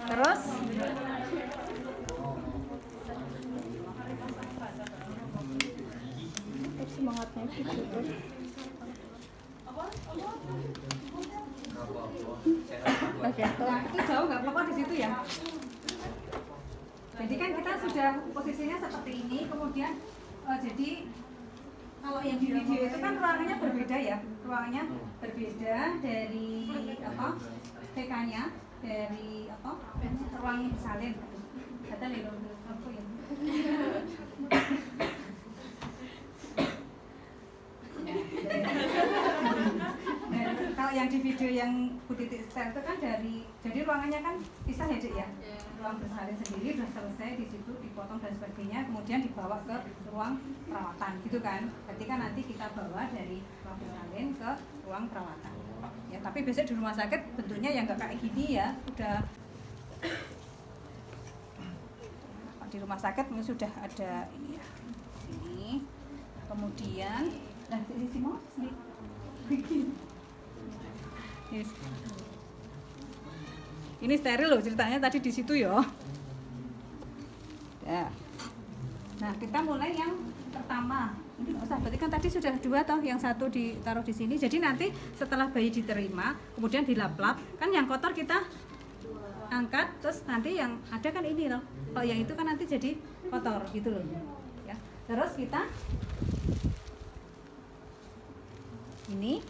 Terus semangatnya gitu tuh. Oke, nah, itu jauh nggak apa-apa di situ ya. Jadi kan kita sudah posisinya seperti ini, kemudian jadi kalau yang di video itu kan ruangannya berbeda ya, ruangannya berbeda dari apa TK-nya, dari apa ruang salin. Kata Lilo apa ya? Kalau yang di video yang Bu Titik share itu kan jadi ruangannya kan pisah ya Dek ya, ruang bersalin sendiri sudah selesai di situ dipotong dan sebagainya, kemudian dibawa ke ruang perawatan gitu kan. Berarti kan nanti kita bawa dari ruang bersalin ke ruang perawatan. Ya tapi biasanya di rumah sakit bentuknya yang nggak kayak gini ya, udah di rumah sakit mungkin sudah ada ini ya, ini kemudian nah di sini mau ini steril loh ceritanya tadi di situ ya. Nah kita mulai yang pertama. Ini nggak usah, berarti kan tadi sudah 2 toh, yang 1 ditaruh di sini. Jadi nanti setelah bayi diterima, kemudian dilap-lap, kan yang kotor kita angkat, terus nanti yang ada kan ini loh. Oh yang itu kan nanti jadi kotor gitu loh. Ya. Terus kita ini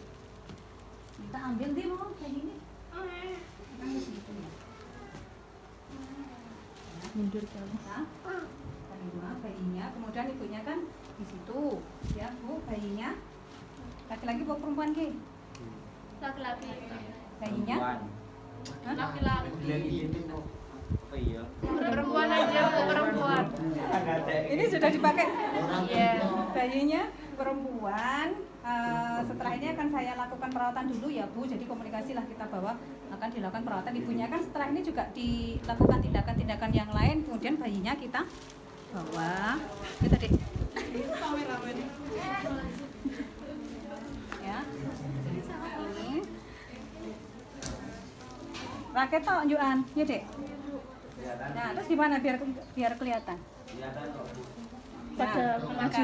kita ambil dia mau kayak gini. Mundur kalau terima bayinya, kemudian ibunya kan di situ ya Bu, bayinya laki-laki bawa perempuan ki? Laki-laki. Bayinya? Laki-laki. Oh iya. Perempuan aja Bu, perempuan. Ini sudah dipakai? Iya. Bayinya perempuan. Setelah ini akan saya lakukan perawatan dulu ya Bu, jadi komunikasilah kita bahwa akan dilakukan perawatan. Ibunya kan setelah ini juga dilakukan tindakan-tindakan yang lain, kemudian bayinya kita bawa kita deh ya ini raket toh anjuran ya dek. Nah terus gimana biar kelihatan Pada maju.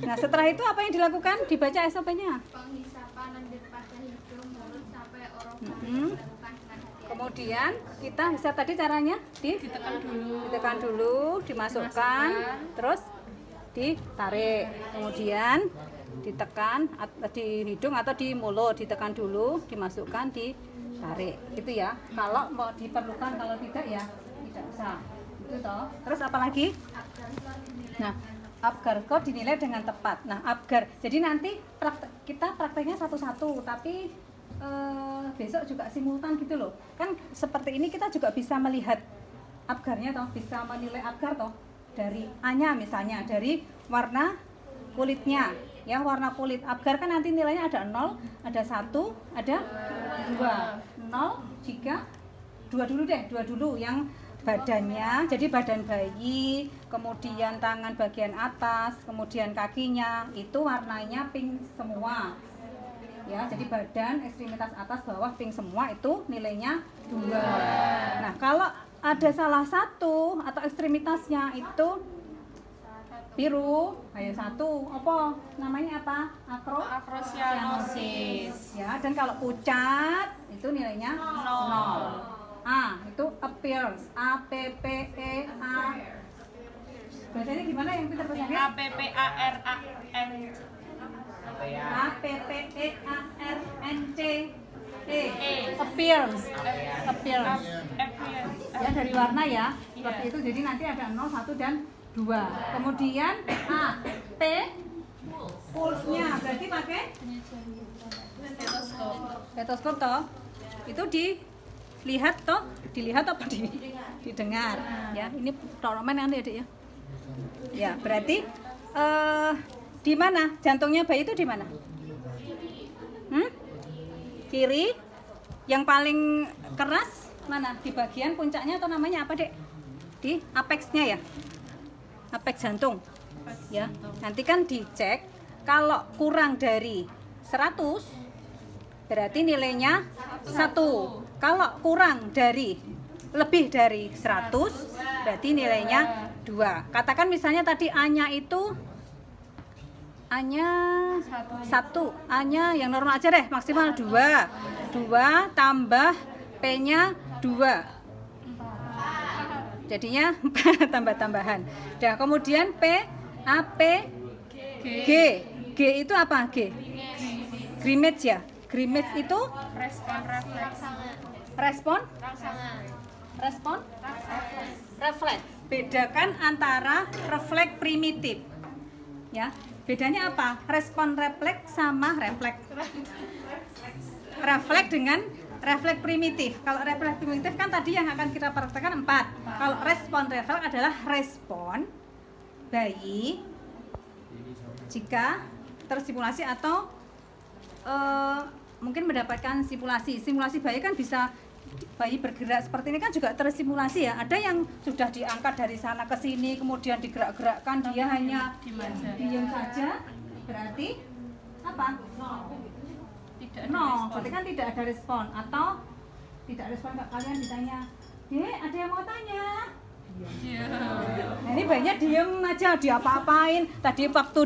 Nah setelah itu apa yang dilakukan, dibaca SOP-nya. Penghisapan lendir pada hidung, mulut sampai orofaring dilakukan dengan hati-hati. Kemudian kita hisap tadi caranya ditekan dulu, dimasukkan, terus ditarik, kemudian ditekan di hidung atau di mulut, ditekan dulu, dimasukkan, ditarik, gitu ya. Kalau mau diperlukan, kalau tidak ya tidak usah. Itu toh. Terus apa lagi? Nah, Apgar kok dinilai dengan tepat. Nah, Apgar. Jadi nanti kita prakteknya satu-satu, tapi besok juga simultan gitu loh. Kan seperti ini kita juga bisa melihat Apgarnya toh, bisa menilai Apgar toh dari A-nya misalnya, dari warna kulitnya. Ya, warna kulit Apgar kan nanti nilainya ada 0, ada 1, ada 2. 0 jika 2 dulu deh, 2 dulu yang badannya, jadi badan bayi, kemudian tangan bagian atas, kemudian kakinya itu warnanya pink semua ya, jadi badan, ekstremitas atas, bawah pink semua, itu nilainya 2. Nah kalau ada salah satu atau ekstremitasnya itu biru, ayo 1, apa namanya apa? Akrosianosis ya, dan kalau pucat itu nilainya 0. Itu appearance, A-P-P-E-A. Bacanya gimana yang pintar bahasa Inggris? A-P-P-A-R-A-N. A-P-P-E-A-R-N-C-E. Appearance. Ya dari warna ya. Seperti itu, jadi nanti ada 0, 1 dan 2. Kemudian A, P, pulsnya berarti pakai stetoskop toh. Itu dilihat toh, dilihat apa didengar ya. Ini toromen nanti ya Dek ya. Ya, berarti di mana jantungnya bayi itu, di mana? Kiri. Yang paling keras mana? Di bagian puncaknya atau namanya apa Dek? Di apexnya ya, apex jantung ya. Nanti kan dicek, kalau kurang dari 100 berarti nilainya 1. Kalau kurang dari lebih dari 100 berarti nilainya 2. Katakan misalnya tadi A-nya itu A-nya 1, A-nya yang normal aja deh, maksimal 2 tambah P-nya 2, jadinya tambah-tambahan. Dan kemudian P, A, P, G. G itu apa? G? Grimage ya? Grimage itu Respon refleks. respon Rangsangan. respon refleks. Bedakan antara refleks primitif. Ya, bedanya apa? Respon refleks sama refleks. Refleks dengan refleks primitif. Kalau refleks primitif kan tadi yang akan kita praktekkan 4. Kalau respon refleks adalah respon bayi jika tersimulasi atau mungkin mendapatkan simulasi bayi kan bisa bayi bergerak seperti ini kan juga tersimulasi ya. Ada yang sudah diangkat dari sana ke sini kemudian digerak-gerakkan, dia hanya diam saja, berarti apa? Nol. Berarti kan tidak ada respon. Atau tidak respon, kalian ditanya, ada yang mau tanya? Nah, ini bayinya diem aja, diapa-apain. Tadi waktu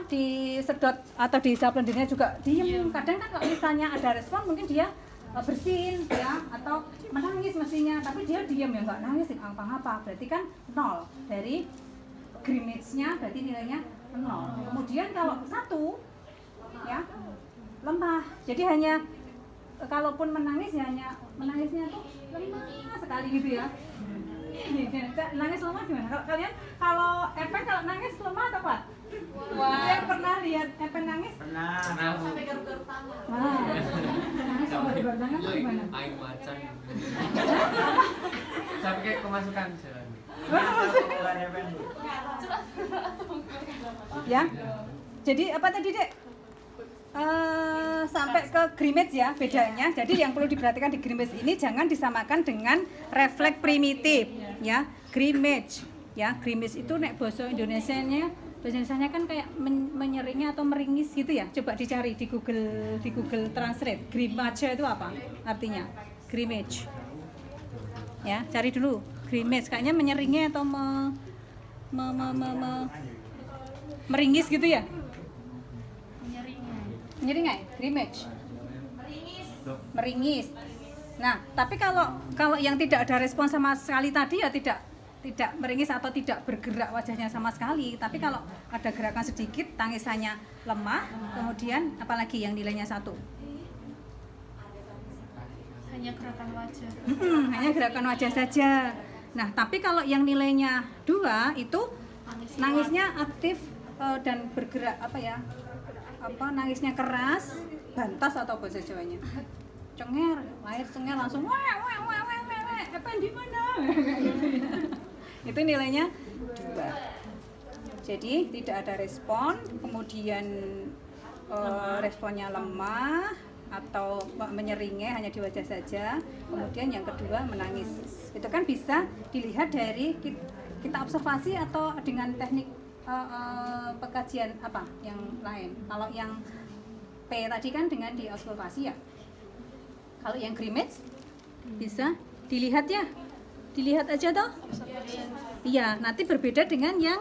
disedot atau dihisap lendirnya juga diem. Kadang kan kalau misalnya ada respon mungkin dia bersin ya atau menangis mestinya, tapi dia diem ya, nggak nangis apa-apa. Berarti kan 0 dari grimage-nya, berarti nilainya 0. Kemudian kalau 1 ya lemah, jadi hanya kalaupun menangis ya hanya menangisnya tuh lemah sekali gitu ya. Nangis lemah gimana? Kalau kalian kalau Epen kalau nangis lemah atau kuat? Yang pernah lihat Epen nangis? Pernah. Sampai garuk-garuk tangan. Nangis sampai garuk tangan tuh gimana? Air macan. Tapi kayak kemasukan jalan. Ya. Jadi apa tadi, Dek? Sampai ke grimage ya bedanya. Jadi yang perlu diperhatikan di grimage ini jangan disamakan dengan refleks primitif ya. Grimage ya, grimage itu nek bahasa Indonesianya kan kayak menyeringnya atau meringis gitu ya. Coba dicari di Google Translate. Grimage itu apa artinya? Grimage. Ya, cari dulu. Grimage kayaknya menyeringnya atau meringis gitu ya. Menyeringai, grimage. Meringis. Nah, tapi kalau yang tidak ada respon sama sekali tadi ya tidak meringis atau tidak bergerak wajahnya sama sekali. Tapi kalau ada gerakan sedikit, tangisannya lemah, kemudian apalagi yang nilainya 1? Hanya gerakan wajah. Hanya gerakan wajah saja. Nah, tapi kalau yang nilainya 2 itu nangisnya aktif dan bergerak nangisnya keras, bantas atau bahasa Jawanya cenger, lahir cenger langsung apa di mana itu nilainya 2. Jadi tidak ada respon, kemudian responnya lemah atau menyeringai hanya di wajah saja, kemudian yang kedua menangis. Itu kan bisa dilihat dari kita observasi atau dengan teknik pekajian apa yang lain. Kalau yang P tadi kan dengan diobservasi ya. Kalau yang grimage bisa dilihat ya, dilihat aja toh. Iya, nanti berbeda dengan yang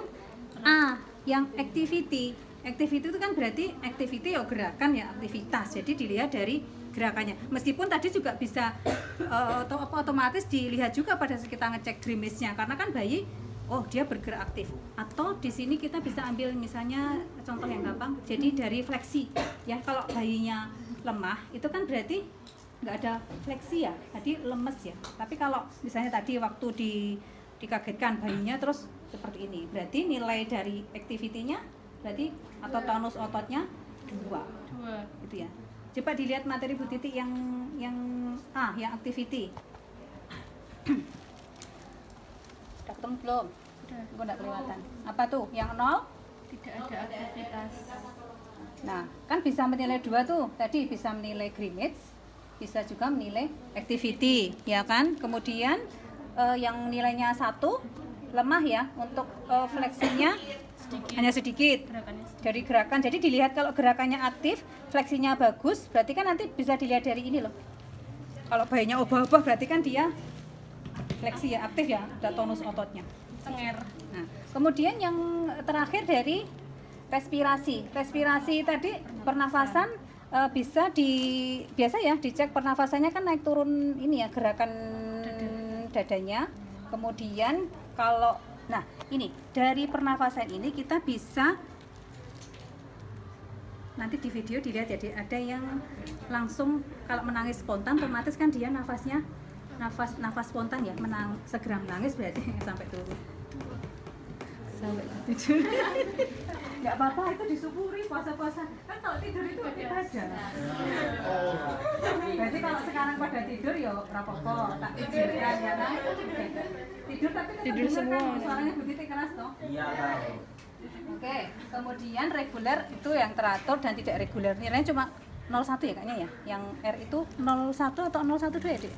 A, yang activity. Activity itu kan berarti activity ya gerakan ya, aktivitas. Jadi dilihat dari gerakannya. Meskipun tadi juga bisa otomatis dilihat juga pada saat kita ngecek grimage-nya, karena kan bayi dia bergerak aktif. Atau di sini kita bisa ambil misalnya contoh yang gampang. Jadi dari fleksi ya, kalau bayinya lemah itu kan berarti nggak ada fleksi ya, jadi lemes ya. Tapi kalau misalnya tadi waktu dikagetkan bayinya terus seperti ini, berarti nilai dari activity-nya berarti atau tonus ototnya 2 gitu ya. Coba dilihat materi Bu Titi yang A, yang activity. Udah ketemu belum? Udah. Nggak kelihatan. Apa tuh? Yang 0? Tidak ada aktivitas. Nah, kan bisa menilai 2 tuh. Tadi bisa menilai grimage, bisa juga menilai activity, ya kan? Kemudian yang nilainya 1 lemah ya, untuk fleksinya hanya sedikit dari gerakan. Jadi dilihat kalau gerakannya aktif, fleksinya bagus, berarti kan nanti bisa dilihat dari ini loh. Kalau bayinya obah-obah berarti kan dia fleksi ya, aktif ya, ada tonus ototnya. Cenger. Nah, kemudian yang terakhir dari respirasi. Respirasi tadi pernafasan bisa biasa ya dicek pernafasannya kan naik turun ini ya, gerakan dadanya. Kemudian kalau ini dari pernafasan ini kita bisa nanti di video dilihat, jadi ada yang langsung kalau menangis spontan otomatis kan dia nafas spontan ya, segera menangis berarti sampai turun sampai tidur. Nggak apa-apa, itu disyukuri puasa-puasa kan, kalau tidur itu ibadah. Berarti kalau sekarang pada tidur ya rapopo tak tidurkan ya kan, tidur tapi tidur semua kan, suaranya begitu keras toh. Iya. Oke, kemudian reguler itu yang teratur dan tidak reguler. Nilainya cuma 01 ya kayaknya ya. Yang R itu 01 atau 012 ya, Dik?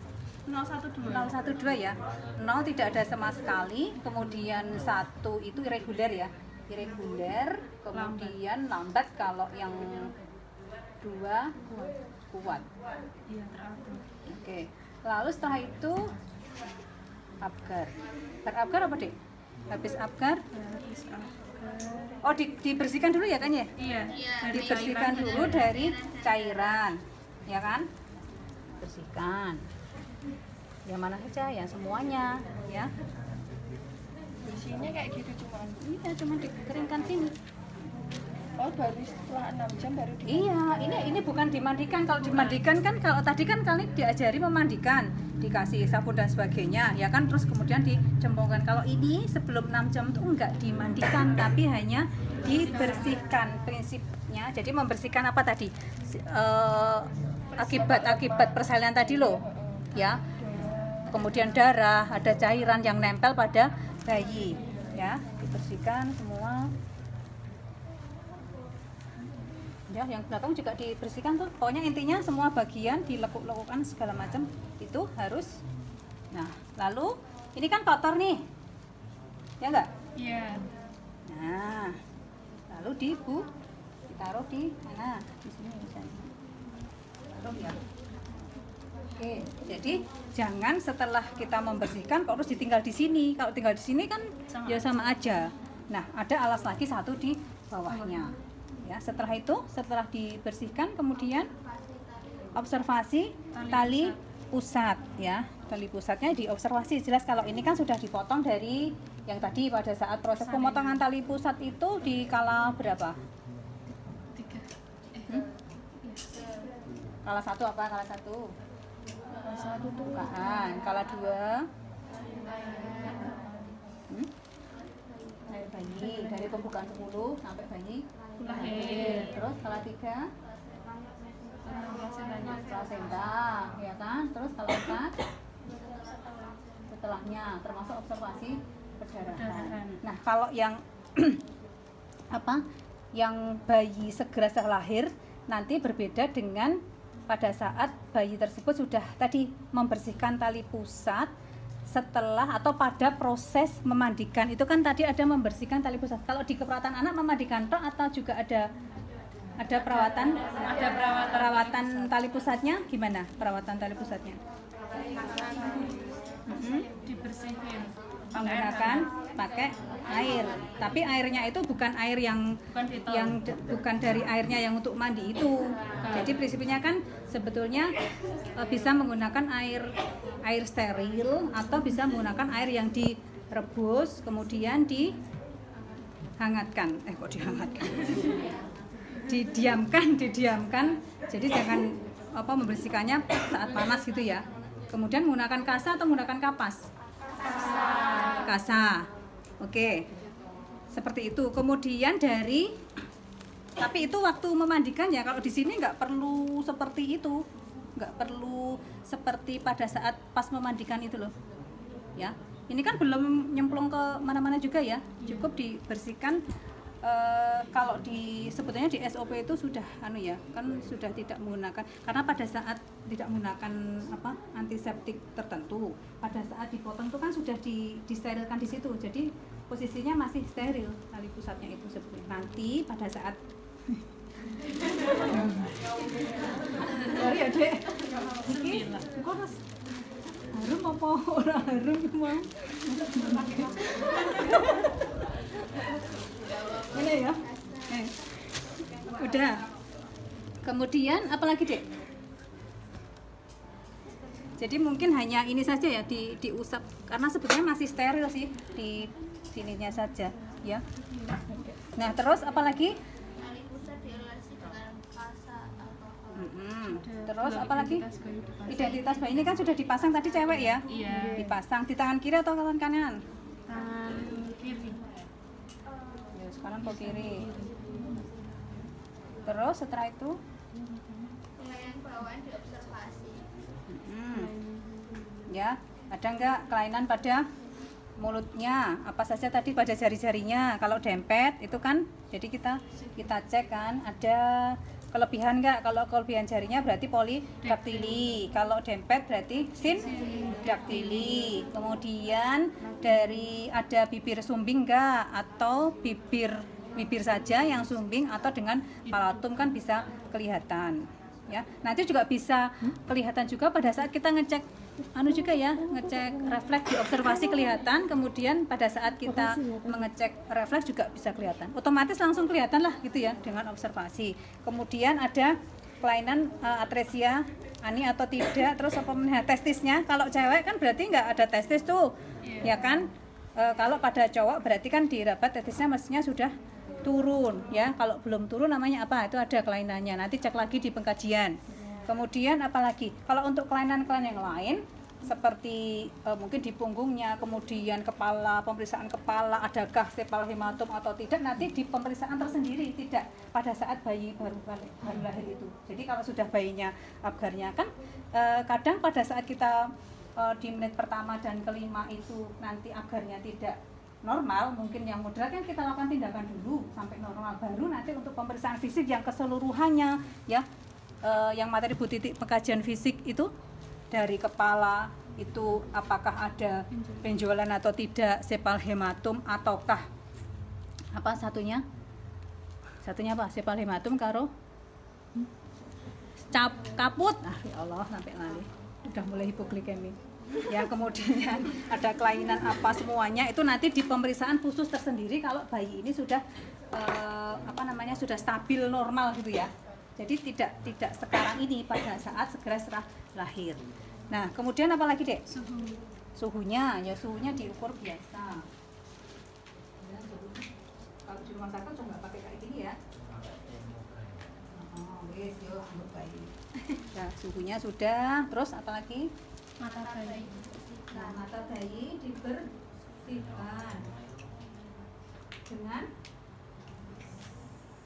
012 ya. 0 tidak ada sama sekali, kemudian 1 itu irregular ya. Irregular, kemudian lambat, kalau yang 2 kuat. Iya, teratur. Oke. Lalu setelah itu Apgar. Apgar apa, Dik? Habis Apgar? Oh, dibersihkan dulu ya kan ya? Iya. Dibersihkan dulu dari cairan, ya kan? Bersihkan. Yang mana saja, yang semuanya, ya. Bersihnya kayak gitu cuman. Iya, cuma dikeringkan sini. Oh, baru setelah 6 jam baru di. Iya, ini bukan dimandikan. Kalau dimandikan kan, kalau tadi kan kalian diajari memandikan, dikasih sabun dan sebagainya, ya kan, terus kemudian dicemplungkan. Kalau ini sebelum 6 jam tuh enggak dimandikan, tapi hanya dibersihkan prinsipnya. Jadi membersihkan apa tadi? Akibat persalinan tadi loh, ya. Kemudian darah, ada cairan yang nempel pada bayi, ya, dibersihkan semua. Ya, yang belakang juga dibersihkan tuh. Pokoknya intinya semua bagian dilekuk-lekukan segala macam itu harus. Nah, lalu ini kan kotor nih, ya enggak? Iya. Nah, lalu ditaruh di mana? Di sini misalnya. Taruh ya. Oke, jadi jangan setelah kita membersihkan kok harus ditinggal di sini. Kalau tinggal di sini kan ya sama aja. Nah, ada alas lagi satu di bawahnya. Ya, setelah dibersihkan kemudian observasi tali pusat ya. Tali pusatnya diobservasi, jelas kalau ini kan sudah dipotong dari yang tadi pada saat proses pemotongan tali pusat itu di kala berapa? 3. Kala 1 apa? Kala 1? Kala 1 tuh bukan. Kala 2 dari bayi, dari pembukaan 10 sampai bayi lahir. Terus kala 3 plasenta, ya kan? Terus kala 4 setelahnya, termasuk observasi perdarahan. Nah, kalau yang yang bayi segera setelah lahir nanti berbeda dengan pada saat bayi tersebut sudah tadi membersihkan tali pusat setelah atau pada proses memandikan. Itu kan tadi ada membersihkan tali pusat. Kalau di keperawatan anak memandikan tok atau juga ada perawatan tali pusatnya, gimana perawatan tali pusatnya? Dibersihin Menggunakan pakai air, tapi airnya itu bukan air yang bukan dari airnya yang untuk mandi itu. Jadi prinsipnya kan sebetulnya bisa menggunakan air steril atau bisa menggunakan air yang direbus kemudian dihangatkan. Didiamkan. Jadi jangan membersihkannya saat panas gitu ya. Kemudian menggunakan kasa atau menggunakan kapas? Kasa. Oke. Seperti itu. Kemudian tapi itu waktu memandikan ya, kalau di sini nggak perlu seperti itu. Nggak perlu seperti pada saat pas memandikan itu loh. Ya. Ini kan belum nyemplung ke mana-mana juga ya. Cukup dibersihkan. Kalau sebetulnya di SOP itu sudah kan sudah tidak menggunakan, karena pada saat tidak menggunakan antiseptik tertentu, pada saat dipotong itu kan sudah disterilkan di situ, jadi posisinya masih steril tali pusatnya itu sebetulnya. Nanti pada saat ya Dek, Harum apa ora harum mau? Ini ya. Udah. Kemudian apa lagi, Dek? Jadi mungkin hanya ini saja ya diusap karena sebetulnya masih steril sih di sininya saja ya. Nah, terus apa lagi? Tali pusat diolesi dengan pasa alkohol. Terus apa lagi? Identitas bayi ini kan sudah dipasang tadi cewek ya? Iya. Dipasang di tangan kiri atau tangan kanan? Tangan kiri. Ya, sekarang ke kiri. Terus setelah itu Kelainan bawaan diobservasi. ya, ada enggak kelainan pada mulutnya? Apa saja tadi pada jari-jarinya? Kalau dempet itu kan jadi kita cek kan ada kelebihan enggak? Kalau kelebihan jarinya berarti polidaktili. Kalau dempet berarti sindaktili. Kemudian dari ada bibir sumbing enggak atau bibir saja yang sumbing atau dengan palatum kan bisa kelihatan ya. Nanti juga bisa kelihatan juga pada saat kita ngecek juga ya, ngecek refleks di observasi kelihatan, kemudian pada saat kita mengecek refleks juga bisa kelihatan. Otomatis langsung kelihatan lah gitu ya dengan observasi. Kemudian ada kelainan atresia ani atau tidak, terus apa testisnya. Kalau cewek kan berarti nggak ada testis tuh. Ya kan? Kalau pada cowok berarti kan dirabat testisnya mestinya sudah turun ya. Kalau belum turun namanya apa? Itu ada kelainannya. Nanti cek lagi di pengkajian. Kemudian apalagi? Kalau untuk kelainan-kelainan yang lain seperti mungkin di punggungnya, kemudian kepala, pemeriksaan kepala, adakah sepal hematom atau tidak, nanti di pemeriksaan tersendiri, tidak pada saat bayi baru lahir itu. Jadi kalau sudah bayinya Apgarnya kan kadang pada saat kita di menit pertama dan kelima itu nanti Apgarnya tidak normal, mungkin yang moderat kan kita lakukan tindakan dulu sampai normal, baru nanti untuk pemeriksaan fisik yang keseluruhannya ya, yang materi Bu Titik pengkajian fisik itu dari kepala itu apakah ada benjolan atau tidak, sepal hematom ataukah apa satunya apa sepal hematom karo kaput. Ya Allah sampai lali, udah mulai hipoglikemi ya. Kemudian ada kelainan apa semuanya itu nanti di pemeriksaan khusus tersendiri kalau bayi ini sudah sudah stabil normal gitu ya. Jadi tidak sekarang ini pada saat segera setelah lahir. Nah, kemudian apa lagi, Dek? Suhunya diukur biasa. Ya, kalau di rumah sakit coba pakai kayak gini ya. Oh, wes yo untuk bayi. Nah, suhunya sudah. Terus apa lagi? Mata bayi. Nah, mata bayi dibersihkan dengan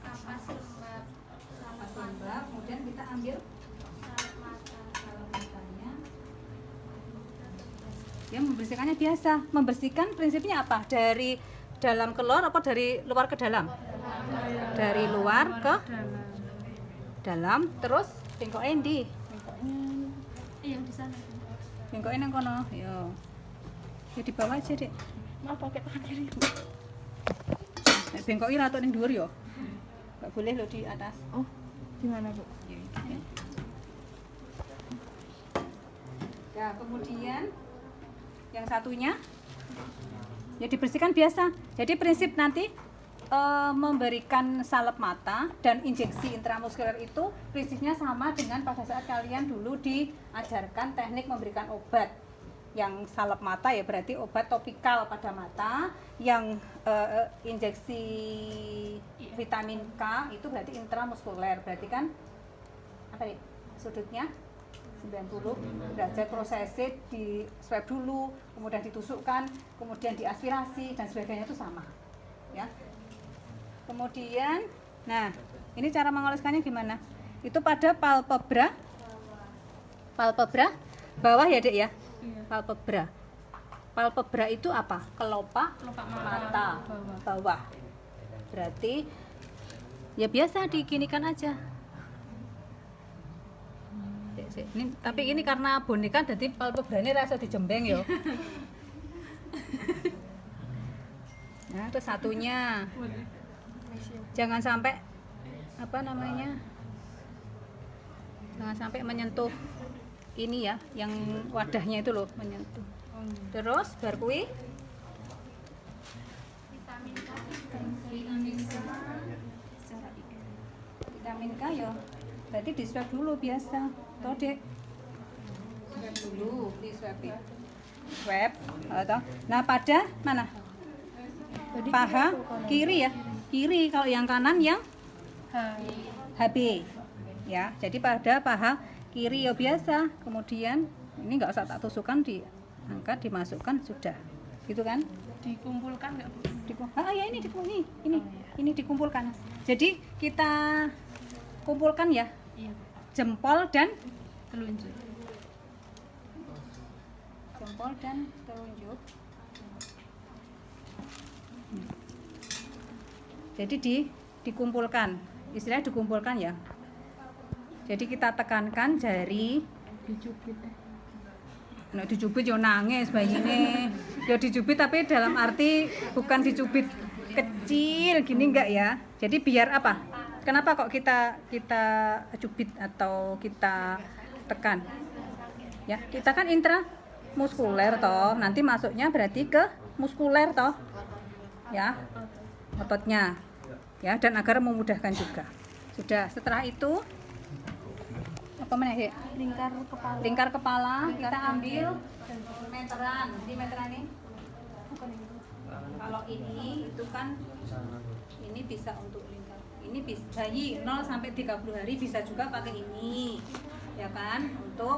Kapas lembab. lembab, kemudian kita ambil Salep mata. matanya. Ya, membersihkannya biasa. Membersihkan prinsipnya apa? Dari dalam ke luar apa dari luar ke dalam? Dari luar ke dalam. Terus bengkoknya endi? Yang di sana. Bengkoknya nang kono. Yo. Ya di bawah aja, Dek. Mau pakai tangan kiri, Bu. Nek bengkoknya ratok ning dhuwur yo. Enggak boleh lo di atas. Oh, gimana, Bu? Ya, kemudian yang satunya ya dibersihkan biasa. Jadi prinsip nanti memberikan salep mata dan injeksi intramuskuler itu prinsipnya sama dengan pada saat kalian dulu diajarkan teknik memberikan obat. Yang salep mata ya berarti obat topikal pada mata, yang injeksi vitamin K itu berarti intramuskuler, berarti kan apa nih sudutnya 90 derajat, prosesnya di swab dulu, kemudian ditusukkan, kemudian diaspirasi dan sebagainya itu sama ya. Kemudian nah ini cara mengoleskannya gimana, itu pada palpebra bawah ya, Dek ya. Palpebra itu apa? Kelopak mata bawah. Berarti ya biasa diginikan aja. Ini, tapi ini karena boneka jadi palpebrane rasa dijembeng yo. Nah, terus satunya jangan sampai apa namanya? Jangan sampai menyentuh ini ya, yang wadahnya itu loh menyentuh. Terus bar kuwi vitamin K ya. Berarti di swab dulu biasa. Toh, Dek. Swab dulu, di swab. Swab, atau nah pada mana? Paha kiri ya. Kiri, kalau yang kanan yang HB. Ya, jadi pada paha kiri ya biasa. Kemudian ini nggak usah tak tusukkan, diangkat, dimasukkan sudah. Gitu kan? Dikumpulkan nggak Bu? Ya ini dikumpulkan. Ini dikumpulkan. Jadi kita kumpulkan ya. Iya. Jempol dan Telunjuk. jempol dan telunjuk. Jadi dikumpulkan. Istilahnya dikumpulkan ya. Jadi kita tekankan jari. Dicubit. Nek dicubit yo nangis bayine. Ya dicubit tapi dalam arti bukan dicubit kecil gini enggak ya. Jadi biar apa? Kenapa kok kita cubit atau kita tekan? Ya, kita kan intramuskuler toh. Nanti masuknya berarti ke muskuler toh. Ya. Ototnya. Ya, dan agar memudahkan juga. Sudah, setelah itu apa mana ya? Lingkar kepala kita ambil meteran. Di meteran ini. Kalau ini itu kan ini bisa untuk lingkar. Ini bisa bayi 0 sampai 30 hari bisa juga pakai ini. Ya kan? Untuk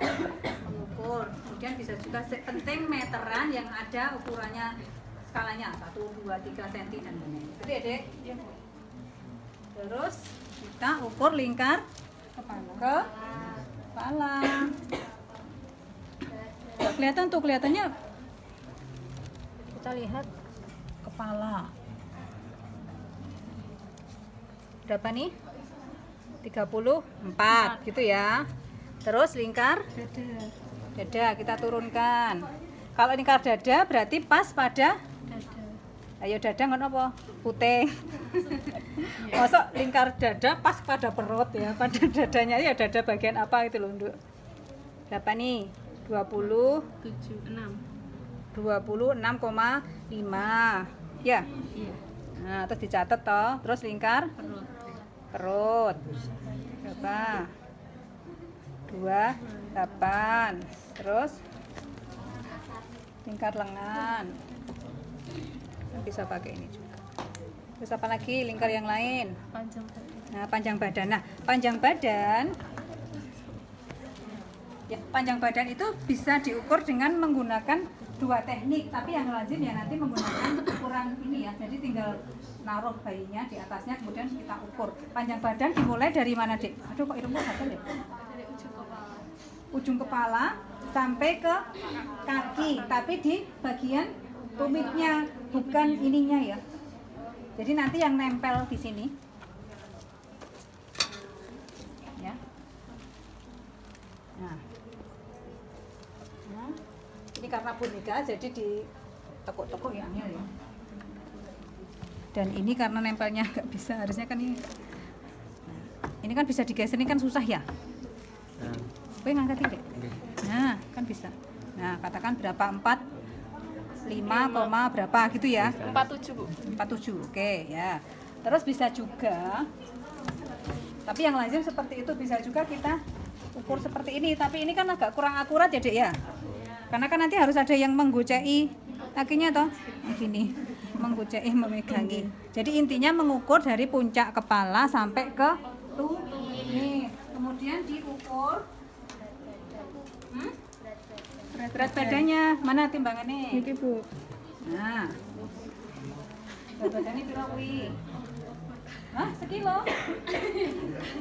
mengukur. Kemudian bisa juga penting meteran yang ada ukurannya skalanya 1 2 3 cm dan lain-lain. Gitu ya, Dek? Iya. Terus kita ukur lingkar kepala. Nggak kelihatan tuh, kelihatannya kita lihat kepala berapa nih? 34 gitu ya. Terus lingkar dada kita turunkan. Kalau lingkar dada berarti pas pada Dada. ayo dada ngono apa? Putih. Masuk lingkar dada pas pada perut ya, pada dadanya ya dada bagian apa itu loh, Nduk. Berapa nih? 26,5 ya. Iya. Nah, terus dicatat toh, terus lingkar Perut. perut. Berapa? 28. Terus lingkar lengan. Bisa pakai ini juga. Terus apa lagi lingkar yang lain? Panjang badan. Nah, panjang badan. Nah, panjang badan ya, panjang badan itu bisa diukur dengan menggunakan dua teknik, tapi yang lazim ya nanti menggunakan ukuran ini ya. Jadi tinggal naruh bayinya di atasnya kemudian kita ukur. Panjang badan dimulai dari mana, Dek? Aduh, kok irungnya gatel ya? Dari ujung kepala. Ujung kepala sampai ke kaki, tapi di bagian tumitnya, bukan ininya ya. Jadi nanti yang nempel di sini. Ya. Nah. Ini karena boneka jadi di tekuk-tekuk ya angel ya. Dan ini karena nempelnya nggak bisa, harusnya kan ini. Ini kan bisa digeser, ini kan susah ya. Gue ngangkatin deh. Nah, kan bisa. Nah, katakan berapa? 5, berapa gitu ya? 47 Bu. 47, oke ya. Terus bisa juga, tapi yang lazim seperti itu, bisa juga kita ukur seperti ini. Tapi ini kan agak kurang akurat ya, Dek ya. Karena kan nanti harus ada yang menggocei kakinya toh, gini, menggocei, memegangi. Jadi intinya mengukur dari puncak kepala sampai ke tumit. Kemudian diukur berat badannya. Mana timbangannya? Niki Bu. Nah, berat badannya berapa kuwi? Hah, sekilo?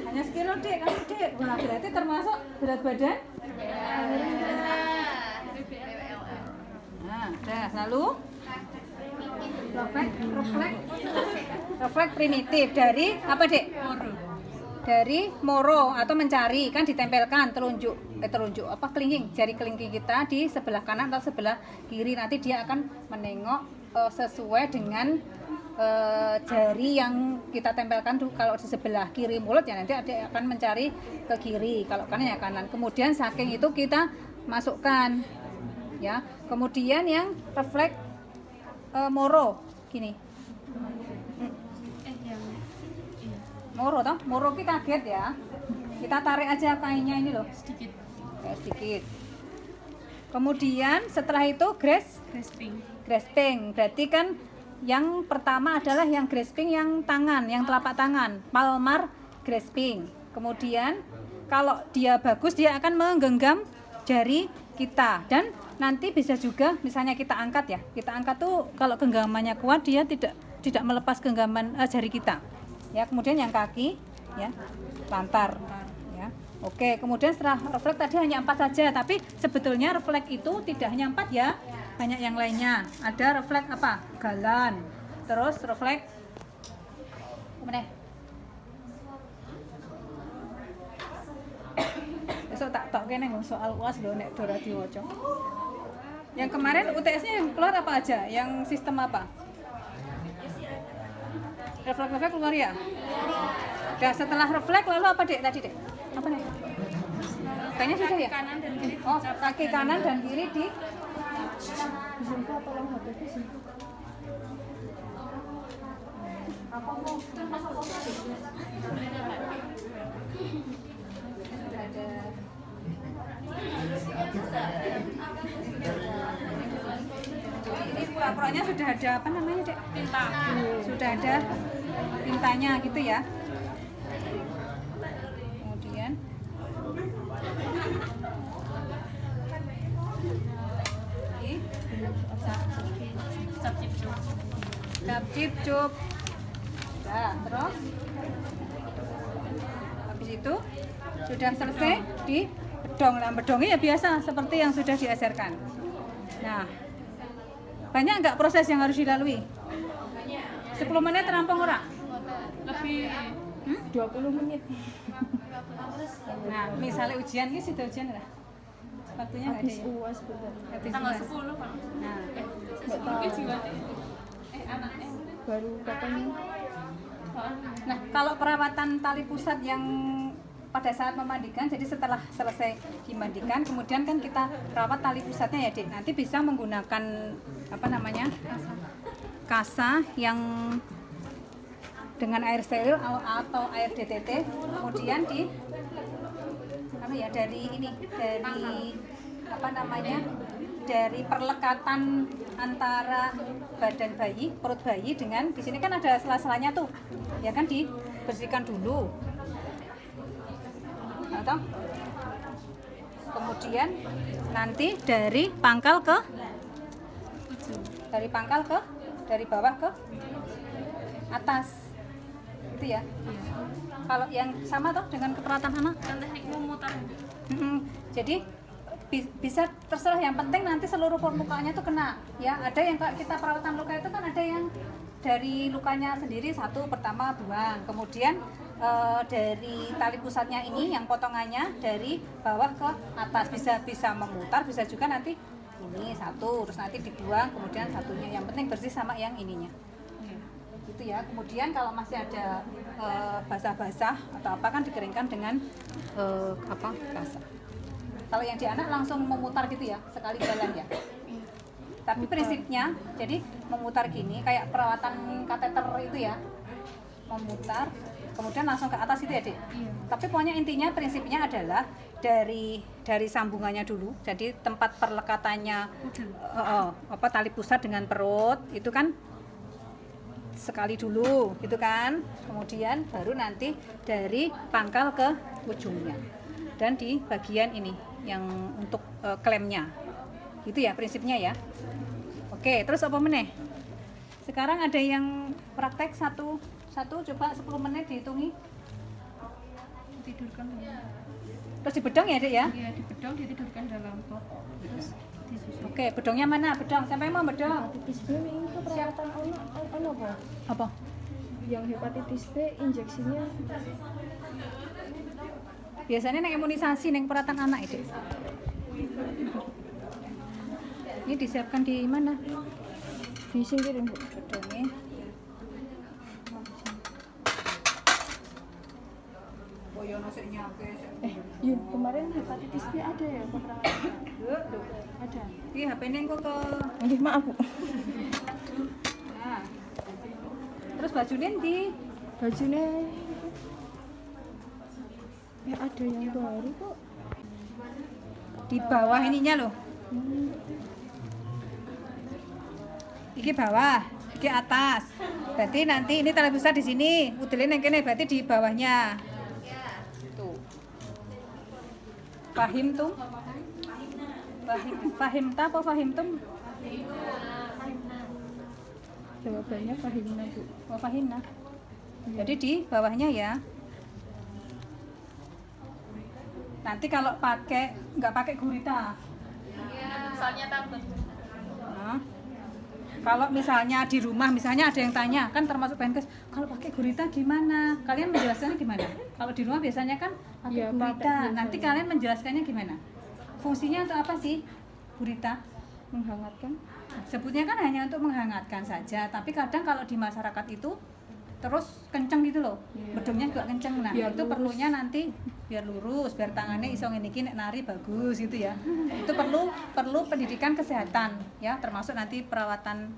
Hanya sekilo, Dek, kan, Dek? Wah, berarti termasuk berat badan? Nah, udah. Lalu refleks primitif dari apa, Dek? Dari moro atau mencari, kan ditempelkan telunjuk apa kelingking, jari kelingking kita di sebelah kanan atau sebelah kiri, nanti dia akan menengok sesuai dengan jari yang kita tempelkan tuh. Kalau di sebelah kiri mulut ya nanti ada akan mencari ke kiri, kalau kanan ya kanan. Kemudian saking itu kita masukkan ya. Kemudian yang refleks moro gini. Yang iya. Moro toh, moro kita kaget ya. Kita tarik aja kainnya ini loh, Sedikit kayak sedikit. Kemudian setelah itu grasping. grasping. Berarti kan yang pertama adalah yang grasping yang tangan, yang telapak tangan, palmar grasping. Kemudian kalau dia bagus dia akan menggenggam jari kita, dan nanti bisa juga misalnya kita angkat ya. Kita angkat tuh kalau genggamannya kuat dia tidak melepas genggaman jari kita. Ya, kemudian yang kaki ya lantar. Ya. Oke, kemudian setelah refleks tadi hanya 4 saja, tapi sebetulnya refleks itu tidak hanya 4 ya. Banyak yang lainnya. Ada refleks apa? Galan. Terus refleks mana? Besok tak kene soal UAS lho nek Dora diwaca. Yang kemarin UTS-nya yang keluar apa aja? Yang sistem apa? Refleks keluar ya? Udah, setelah refleks lalu apa Dek tadi Dek? Apa nih? Kayaknya sudah ya? Kanan dan kiri. Oh, kaki kanan dan kiri di Bisa tolong HP sih. ini pura-puranya sudah ada apa namanya Dek? Tinta. Sudah ada tintanya gitu ya. Kemudian Cap cip. cap cip cup. Nah, terus habis itu sudah selesai di bedong. Nah, bedongnya ya biasa seperti yang sudah diajarkan. Nah, banyak nggak proses yang harus dilalui? 10 menit rampung ora? Lebih 20 menit. Nah, misalnya ujian ini sudah ujian lah. Waktunya nggak ada Habis ya? UAS bener. Habis tanggal UAS. 10 Pak. Nah, Sebelumnya juga anaknya. Baru kapan? nah, kalau perawatan tali pusat yang pada saat memandikan, jadi setelah selesai dimandikan, kemudian kan kita rawat tali pusatnya ya Dek. Nanti bisa menggunakan apa namanya? Kasa yang dengan air steril atau air DTT, kemudian di apa ya, dari apa namanya, dari perlekatan antara badan bayi, perut bayi dengan di sini kan ada sela-selanya tuh, ya kan, dibersihkan dulu. Atau kemudian nanti dari pangkal ke dari bawah ke atas itu ya. Kalau yang sama toh dengan keperawatan anak Kan teknik memutar. jadi bisa terserah, yang penting nanti seluruh permukaannya tuh kena ya. Ada yang kita perawatan luka itu kan ada yang dari lukanya sendiri satu pertama buang, kemudian dari tali pusatnya ini yang potongannya dari bawah ke atas bisa memutar, bisa juga nanti ini satu terus nanti dibuang, kemudian satunya, yang penting bersih sama yang ininya gitu ya. Kemudian kalau masih ada basah-basah atau apa kan dikeringkan dengan basah. Kalau yang di anak langsung memutar gitu ya, sekali jalan ya. Tapi prinsipnya jadi memutar gini kayak perawatan kateter itu ya, memutar kemudian langsung ke atas itu ya Dek. Tapi pokoknya intinya prinsipnya adalah dari sambungannya dulu. Jadi tempat perlekatannya tali pusat dengan perut itu kan sekali dulu gitu kan. Kemudian baru nanti dari pangkal ke ujungnya. Dan di bagian ini yang untuk klemnya. Gitu ya prinsipnya ya. Oke, terus apa meneh? Sekarang ada yang praktek satu coba 10 menit dihitungi. Tidurkan dulu. Terus dibedong ya Dek ya? Iya, dibedong, ditidurkan dalam pot. Terus disusun. Oke, bedongnya mana? Bedong, siapa yang mau bedong? Hepatitis B itu perawatan ono apa? Apa? Yang hepatitis B injeksinya Biasanya neng imunisasi, neng perawatan anak itu. Ini disiapkan di mana? Di singkirin Bu. gedungnya. Oh ya nasi nyampe. Yun, kemarin hepatitis B ada ya peperangan? Loh, Ada. ini HP ini kok ke. Nggih, maaf Bu. Nah. Terus bajunya di Bajunya ada yang baru kok. di bawah ininya loh. Iki bawah, iki atas. Berarti nanti ini tali besar di sini, udelin yang kene berarti di bawahnya. Tuh. Fahim tuh? Fahim ta apa fahim tum? Jawabannya Fahimna Bu. Oh fahimna. Jadi di bawahnya ya. Nanti kalau nggak pakai gurita. Soalnya takut. Nah, kalau misalnya di rumah, misalnya ada yang tanya, kan termasuk Penkes, kalau pakai gurita gimana? Kalian menjelaskannya gimana? Kalau di rumah biasanya kan pakai Ya, gurita. pakai Nanti biasa. kalian menjelaskannya gimana? Fungsinya untuk apa sih gurita? Menghangatkan. Sebutnya kan hanya untuk menghangatkan saja, tapi kadang kalau di masyarakat itu terus kenceng gitu loh, bedungnya juga kenceng. Nah Biar itu lurus. perlunya nanti biar lurus, biar tangannya iso ngene iki nek nari bagus gitu ya. Itu perlu pendidikan kesehatan ya, termasuk nanti perawatan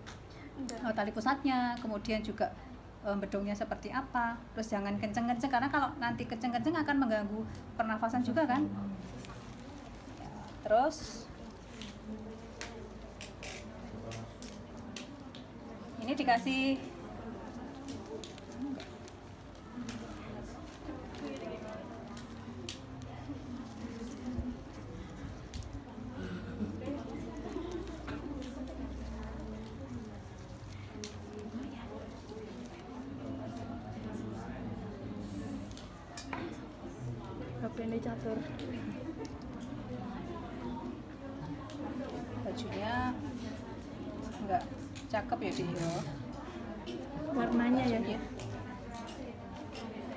tali pusatnya, kemudian juga bedungnya seperti apa. Terus jangan kenceng-kenceng karena kalau nanti kenceng-kenceng akan mengganggu pernafasan juga kan. Terus ini dikasih HP ini catur. bajunya enggak cakep ya Dik ya. Warnanya ya. Bajunya.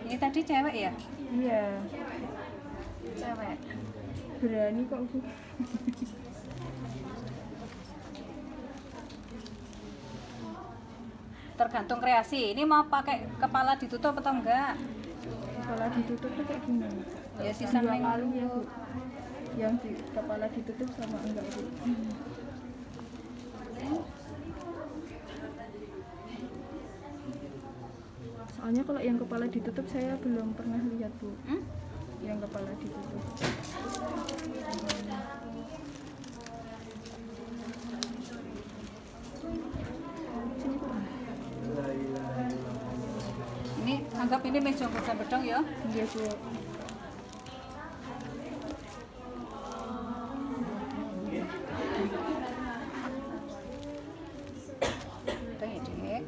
Ini tadi cewek ya? Iya. Cewek. Berani kok Bu. Tergantung kreasi. Ini mau pakai kepala ditutup atau enggak? Kepala ditutup tuh kayak gimana? Ya sisa Dua neng kali ya dulu. Bu. Yang di kepala ditutup sama enggak Bu? Soalnya kalau yang kepala ditutup saya belum pernah lihat Bu. Hmm? Yang kepala ditutup. Sini Bu. Ini anggap ini meja kursa bedong ya. Iya Bu. Bedong ya Dek.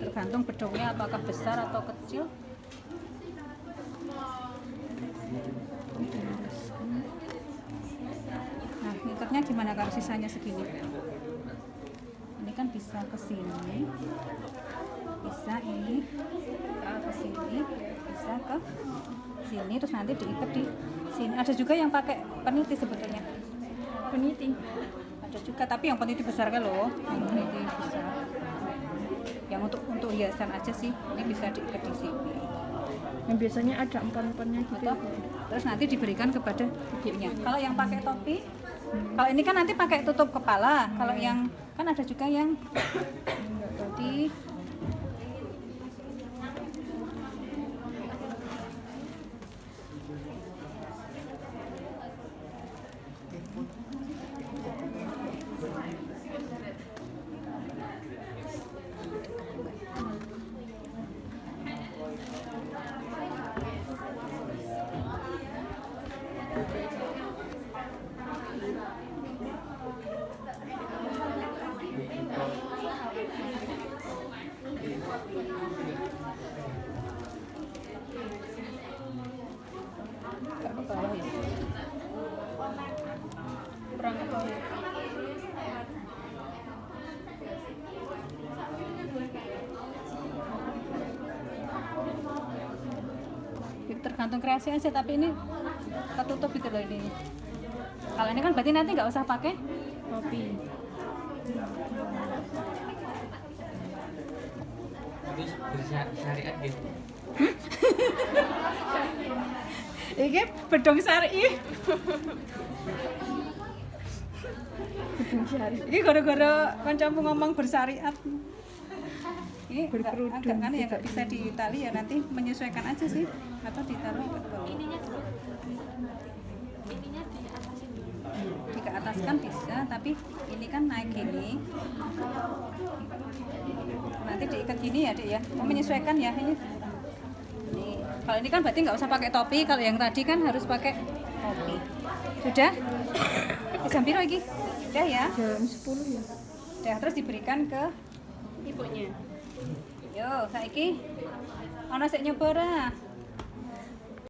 Tergantung bedongnya apakah besar atau kecil. Nah, ngikatnya gimana kalau sisanya segini? Ini kan bisa ke sini, bisa ini ke sini, bisa ke sini, terus nanti diikat di sini. Ada juga yang pakai peniti sebetulnya. Peniti. Ada juga, tapi yang peniti besar kan loh, yang peniti besar. Yang untuk hiasan aja sih, ini bisa diikat di sini. Yang biasanya ada empan-empannya gitu. Betul. Terus nanti diberikan kepada ibunya. Kalau yang pakai topi, kalau ini kan nanti pakai tutup kepala. Kalau yang kan ada juga yang tadi nggak ke bawah ya. Kurang ke bawah. Tergantung kreasi aja, tapi ini ketutup gitu loh ini. Kalau ini kan berarti nanti nggak usah pakai Topi. Terus bersyariat gitu. Iki bedong syar'i. Ini gara-gara kancamu ngomong bersyariat. Ini agak kan ya nggak bisa ditali ya, nanti menyesuaikan aja sih, atau ditali betul. Ininya dulu. Ininya di atasin dulu. Dikeataskan bisa, tapi ini kan naik gini. Nanti diikat gini ya, Dek ya. Menyesuaikan ya ini. Nih, kalau ini kan berarti nggak usah pakai topi, kalau yang tadi kan harus pakai topi. Sudah? Jam piro iki? Udah ya? Jam 10 ya. Udah, terus diberikan ke Ibunya. yo, saiki ana sik nyoba ora?